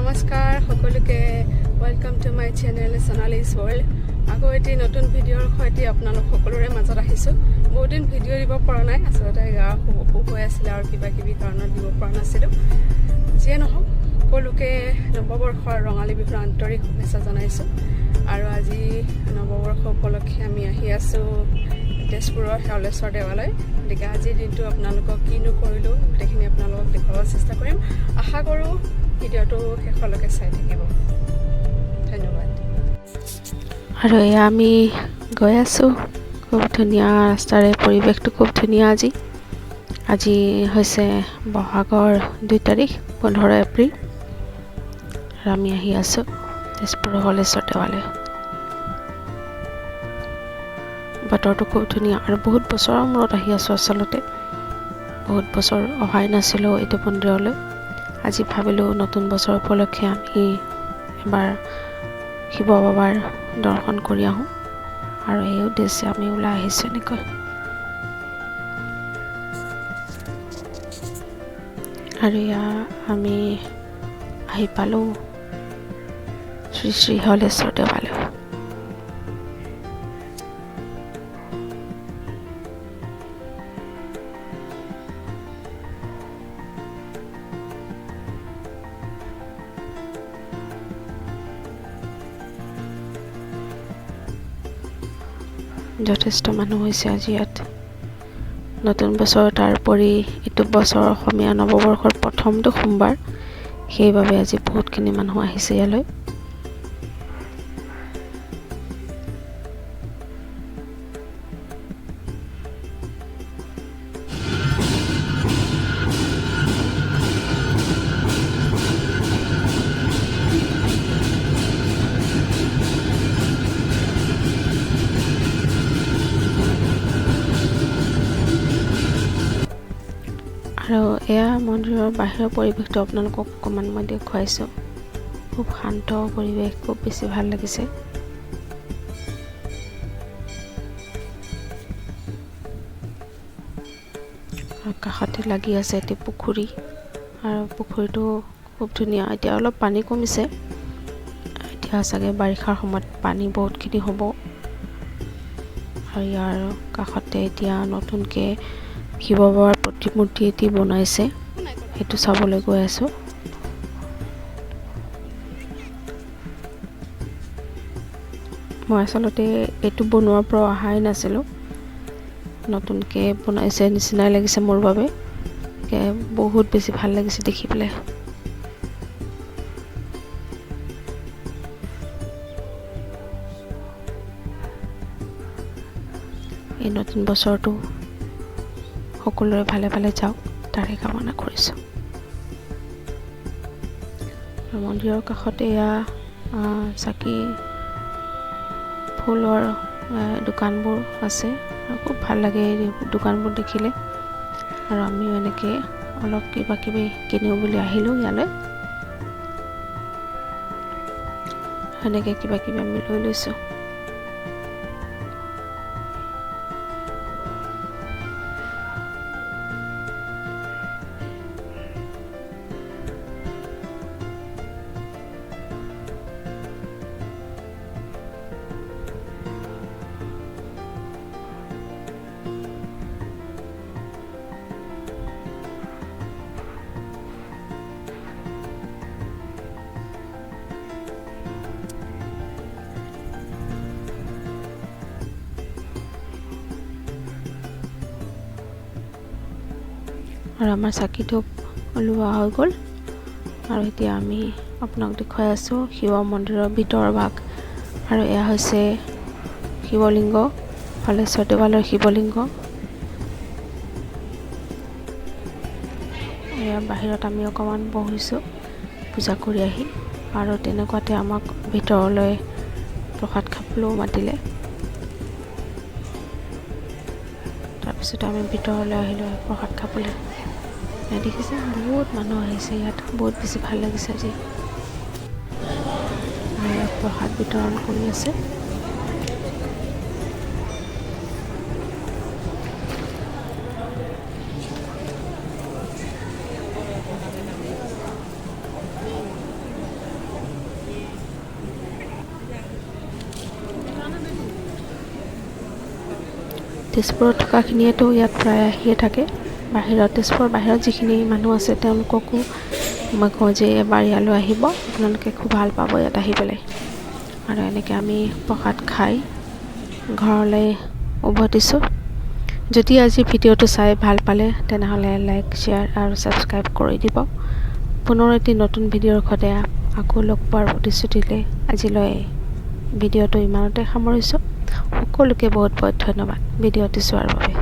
নমস্কাৰ সকলোকে welcome to my channel Sonali'z world আকৌ এটি নতুন ভিডিঅ'ৰ সৈতে আপোনালোক সকলোৰে মাজত আহিছো বহুত দিন ভিডিঅ' দিব পৰা নাই আসলতে গা খুব হৈ আছিল আৰু কিবা কিবি কাৰণত দিব পৰা নাছিলো যে নহওক সকলোকে নৱবৰ্ষৰ ৰঙালী বিহুৰ আন্তৰিক শুভেচ্ছা জনাইছো আৰু আজি নৱবৰ্ষ উপলক্ষে আমি আহি আছো তেজপুৰৰ শেওলেশ্বৰ দেৱালয় গতিকে আজিৰ দিনটো আপোনালোকক কিনো কৰিলো গোটেইখিনি আপোনালোকক দেখুৱাব চেষ্টা কৰিম আশা কৰোঁ ভিডিঅ'টো শেষলৈকে চাই থাকিব ধন্যবাদ আৰু এয়া আমি গৈ আছো খুব ধুনীয়া ৰাস্তাৰে পৰিৱেশটো খুব ধুনীয়া আজি হৈছে বহাগৰ 2 তাৰিখ 15 এপ্ৰিল আৰু আমি আহি আছো তেজপুৰৰ শেওলেশ্বৰ দেৱালয় বতৰটো খুব ধুনীয়া আৰু বহুত বছৰৰ মূৰত আহি আছো আসলতে বহুত বছৰ অহাই নাছিলো এইটো মন্দিৰলৈ আজি ভাবিলো নতুন বছৰ উপলক্ষে আমি এবাৰ শিৱ বাবাৰ দৰ্শন কৰি আহোঁ আৰু এই উদ্দেশ্যে আমি ওলাই আহিছো এনেকৈ আৰু আমি আহি পালো শ্ৰী শ্ৰী শেওলেশ্বৰ দেৱালয় যথেষ্ট মানুহ হৈছে আজি ইয়াত নতুন বছৰ তাৰোপৰি এইটো বছৰ অসমীয়া নৱবৰ্ষৰ প্ৰথমটো সোমবাৰ সেইবাবে আজি বহুতখিনি মানুহ আহিছে ইয়ালৈ আৰু এয়া মন্দিৰৰ বাহিৰৰ পৰিৱেশটো আপোনালোকক অকণমান মই দেখুৱাইছোঁ খুব শান্ত পৰিৱেশ খুব বেছি ভাল লাগিছে আৰু কাষতে লাগি আছে এটি পুখুৰী আৰু পুখুৰীটো খুব ধুনীয়া এতিয়া অলপ পানী কমিছে এতিয়া চাগে বাৰিষাৰ সময়ত পানী বহুতখিনি হ'ব আৰু ইয়াৰ কাষতে এতিয়া নতুনকৈ শিৱ বাবাৰ প্ৰতিমূৰ্তি এটি বনাইছে সেইটো চাবলৈ গৈ আছো মই আসলতে এইটো বনোৱাৰ পৰা অহাই নাছিলোঁ নতুনকৈ বনাইছে নিচিনাই লাগিছে মোৰ বাবে বহুত বেছি ভাল লাগিছে দেখি পেলাই এই নতুন বছৰটো সকলোৰে ভালে ভালে যাওক তাৰে কামনা কৰিছোঁ মন্দিৰৰ কাষতে এয়া চাকি ফুলৰ দোকানবোৰ আছে আৰু খুব ভাল লাগে এই দোকানবোৰ দেখিলে আৰু আমিও এনেকৈ অলপ কিবা কিবি কিনিও বুলি আহিলোঁ ইয়ালৈ এনেকৈ কিবা কিবি আমি লৈ লৈছোঁ আৰু আমাৰ চাকিটো লোৱা হৈ গ'ল আৰু এতিয়া আমি আপোনাক দেখুৱাই আছোঁ শিৱ মন্দিৰৰ ভিতৰৰ ভাগ আৰু এয়া হৈছে শিৱলিংগ শেওলেশ্বৰ দেৱালয়ৰ শিৱলিংগ এয়া বাহিৰত আমি অকণমান বহিছোঁ পূজা কৰি আহি আৰু তেনেকুৱাতে আমাক ভিতৰলৈ প্ৰসাদ খাবলৈও মাতিলে তাৰপিছত আমি ভিতৰলৈ আহিলোঁ প্ৰসাদ খাবলৈ দেখিছে বহুত মানুহ আহিছে ইয়াত বহুত বেছি ভাল লাগিছে আজি ইয়াত প্ৰসাদ বিতৰণ কৰি আছে তেজপুৰত থকাখিনিয়েতো ইয়াত প্ৰায় আহিয়ে থাকে। তেজপুৰৰ বাহিৰত যিখিনি মানুহ আছে তেওঁলোককো মই কওঁ যে এবাৰ ইয়ালৈ আহিব, আপোনালোকে খুব ভাল পাব ইয়াত আহি পেলাই। আৰু এনেকৈ আমি প্ৰসাদ খাই ঘৰলৈ উভতিছোঁ। যদি আজি ভিডিঅ'টো চাই ভাল পালে তেনেহ'লে লাইক, শ্বেয়াৰ আৰু ছাবস্ক্ৰাইব কৰি দিব। পুনৰ এটি নতুন ভিডিঅ'ৰ সৈতে আকৌ লগ পোৱাৰ প্ৰতিশ্ৰুতিৰে আজিলৈ ভিডিঅ'টো ইমানতে সামৰিছোঁ। সকলোকে বহুত বহুত ধন্যবাদ ভিডিঅ'টো চোৱাৰ বাবে।